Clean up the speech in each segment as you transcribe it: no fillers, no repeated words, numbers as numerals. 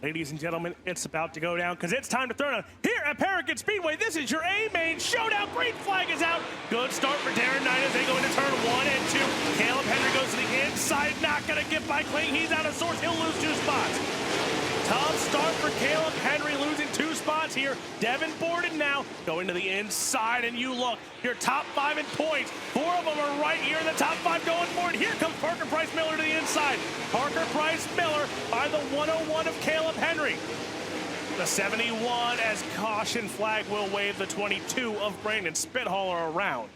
Ladies and gentlemen, it's about to go down because it's time to throw down here at Paragon Speedway. This is your A-main showdown. Green flag is out. Good start for Darren Knight as they go into turn 1 and 2. Caleb Henry goes to the inside, not going to get by Kling. He's out of sorts. He'll lose 2 spots. Tough start for Caleb Henry, losing 2 spots here. Devin Bordon now going to the inside, and you look, your top 5 in points. 4 of them are right here in the top 5 going forward. Here comes Parker Price Miller to the inside. Parker Price Miller by the 101 of Caleb Henry. The 71 as caution flag will wave the 22 of Brandon Spithaler around.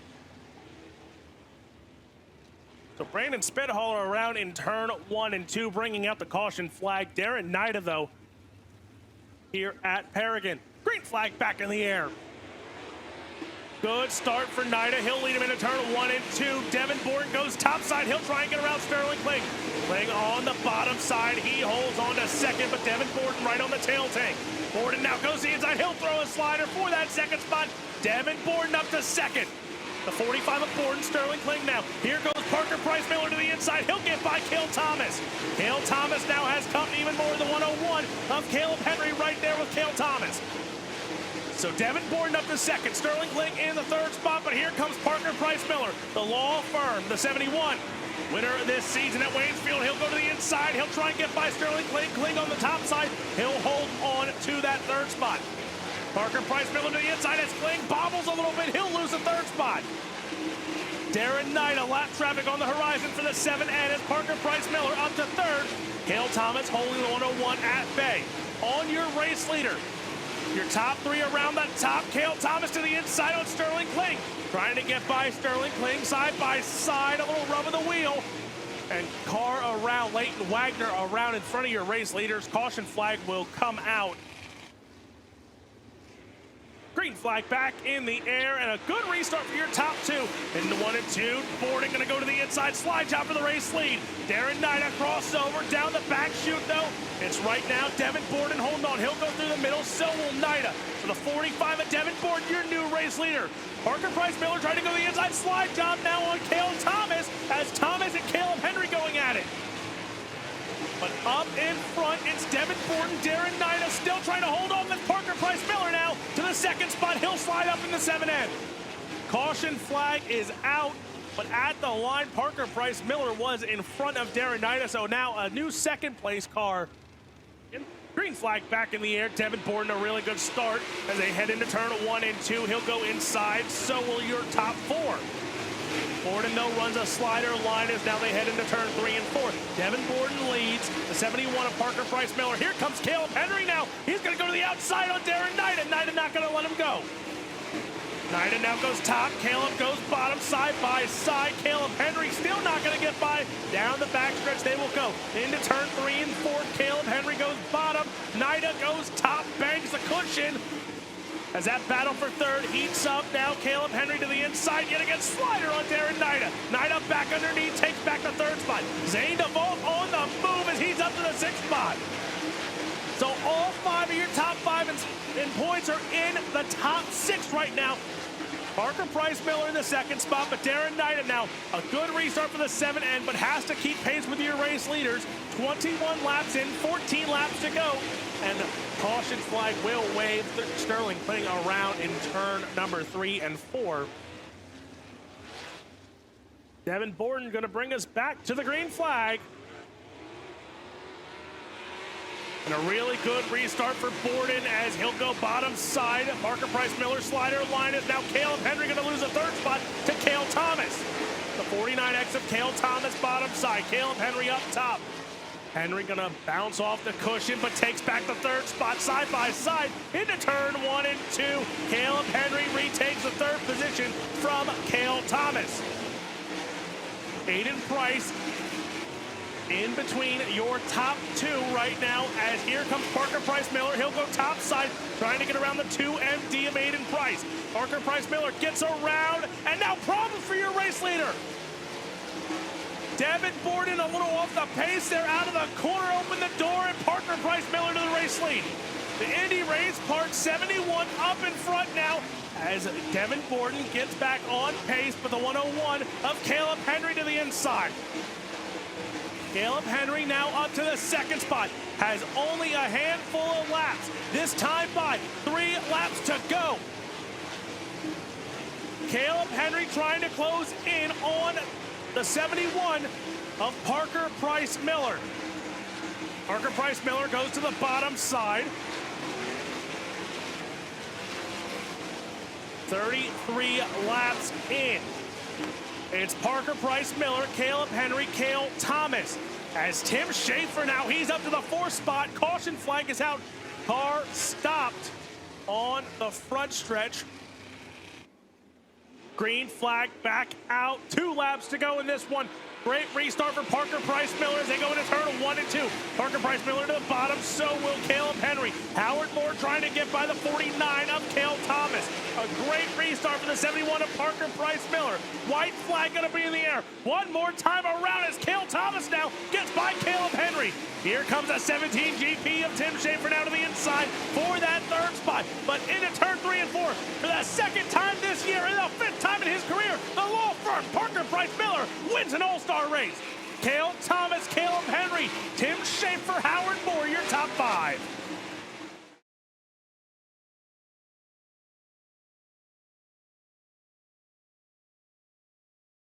So Brandon Spithaler around in turn 1 and 2, bringing out the caution flag. Darren Knight, though, here at Paragon. Green flag back in the air. Good start for Knight. He'll lead him into turn 1 and 2. Devin Bordon goes topside. He'll try and get around Sterling Kling. Kling on the bottom side. He holds on to second, but Devin Bordon right on the tail tank. Bordon now goes to the inside. He'll throw a slider for that second spot. Devin Bordon up to second. The 45 of Bordon, Sterling Kling now. Here goes Parker Price Miller to the inside. He'll get by Cale Thomas. Cale Thomas now has come even more than the 101 of Caleb Henry right there with Cale Thomas. So Devin Bordon up to second, Sterling Kling in the third spot, but here comes Parker Price Miller, the law firm, the 71. Winner this season at Waynesfield. He'll go to the inside. He'll try and get by Sterling Kling. Kling on the top side. He'll hold on to that third spot. Parker Price Miller to the inside as Kling bobbles a little bit. He'll lose the third spot. Darren Knight, a lap traffic on the horizon for the 7N as Parker Price Miller up to third. Cale Thomas holding the 101 at bay. On your race leader, your top 3 around the top. Cale Thomas to the inside on Sterling Kling. Trying to get by Sterling Kling side by side. A little rub of the wheel. And car around, Leighton Wagner around in front of your race leaders. Caution flag will come out. Green flag back in the air, and a good restart for your top 2. Into 1 and 2, Bordon going to go to the inside, slide job for the race lead. Darren Knight, a crossover down the back chute, though. It's right now, Devin Bordon holding on. He'll go through the middle, so will Knight. For the 45 of Devin Bordon, your new race leader. Parker Price Miller trying to go to the inside, slide job now on Cale Thomas, as Thomas and Caleb Henry going at it. But up in front, it's Devin Bordon. Darren Knight is still trying to hold on with Parker Price Miller now to the second spot. He'll slide up in the 7N. Caution flag is out, but at the line, Parker Price Miller was in front of Darren Knight. So now a new second place car. Green flag back in the air. Devin Bordon, a really good start as they head into turn 1 and 2. He'll go inside, so will your top 4. Bordon, though, runs a slider line as now they head into turn 3 and 4. Devin Bordon leads the 71 of Parker Price Miller. Here comes Caleb Henry now. He's going to go to the outside on Darren Knight, and Knight is not going to let him go. Knight now goes top. Caleb goes bottom, side by side. Caleb Henry still not going to get by. Down the backstretch they will go. Into turn 3 and 4. Caleb Henry goes bottom. Knight goes top, bangs the cushion. As that battle for third heats up now, Caleb Henry to the inside, yet again slider on Darren Knight. Knight back underneath, takes back the third spot. Zane DeVault on the move as he's up to the 6th spot. So all 5 of your top 5 in points are in the top 6 right now. Parker Price Miller in the 2nd spot, but Darren Knight now a good restart for the 7N, but has to keep pace with your race leaders. 21 laps in, 14 laps to go. And caution flag will wave Sterling Kling around in turn number 3 and 4. Devin Bordon going to bring us back to the green flag. And a really good restart for Bordon as he'll go bottom side. Parker Price Miller slider line is now Caleb Henry going to lose the 3rd spot to Cale Thomas. The 49X of Cale Thomas bottom side. Caleb Henry up top. Henry gonna bounce off the cushion, but takes back the 3rd spot side by side into turn 1 and 2. Caleb Henry retakes the 3rd position from Cale Thomas. Aiden Price in between your top 2 right now, as here comes Parker Price Miller. He'll go top side, trying to get around the 2MD of Aiden Price. Parker Price Miller gets around, and now problem for your race leader. Devin Bordon a little off the pace. They're out of the corner, open the door, and Parker Price Miller to the race lead. The Indy Race Part 71 up in front now as Devin Bordon gets back on pace for the 101 of Caleb Henry to the inside. Caleb Henry now up to the second spot. Has only a handful of laps. This time by 3 laps to go. Caleb Henry trying to close in on the 71 of Parker Price Miller. Parker Price Miller goes to the bottom side. 33 laps in. It's Parker Price Miller, Caleb Henry, Cale Thomas. As Tim Schaefer now, he's up to the 4th spot. Caution flag is out. Car stopped on the front stretch. Green flag back out. 2 laps to go in this one. Great restart for Parker Price Miller as they go into turn 1 and 2. Parker Price Miller to the bottom, so will Caleb Henry. Howard Moore trying to get by the 49 of Cale Thomas. A great restart for the 71 of Parker Price Miller. White flag gonna be in the air. One more time around as Cale Thomas now gets by Caleb Henry. Here comes a 17 GP of Tim Schaefer now to the inside for that 3rd spot. But into turn 3 and 4 for the 2nd time this year and the 5th time in his career, the law firm Parker Price Miller wins an all-star race. Cale Thomas, Caleb Henry, Tim Schaefer, Howard Moore, your top 5.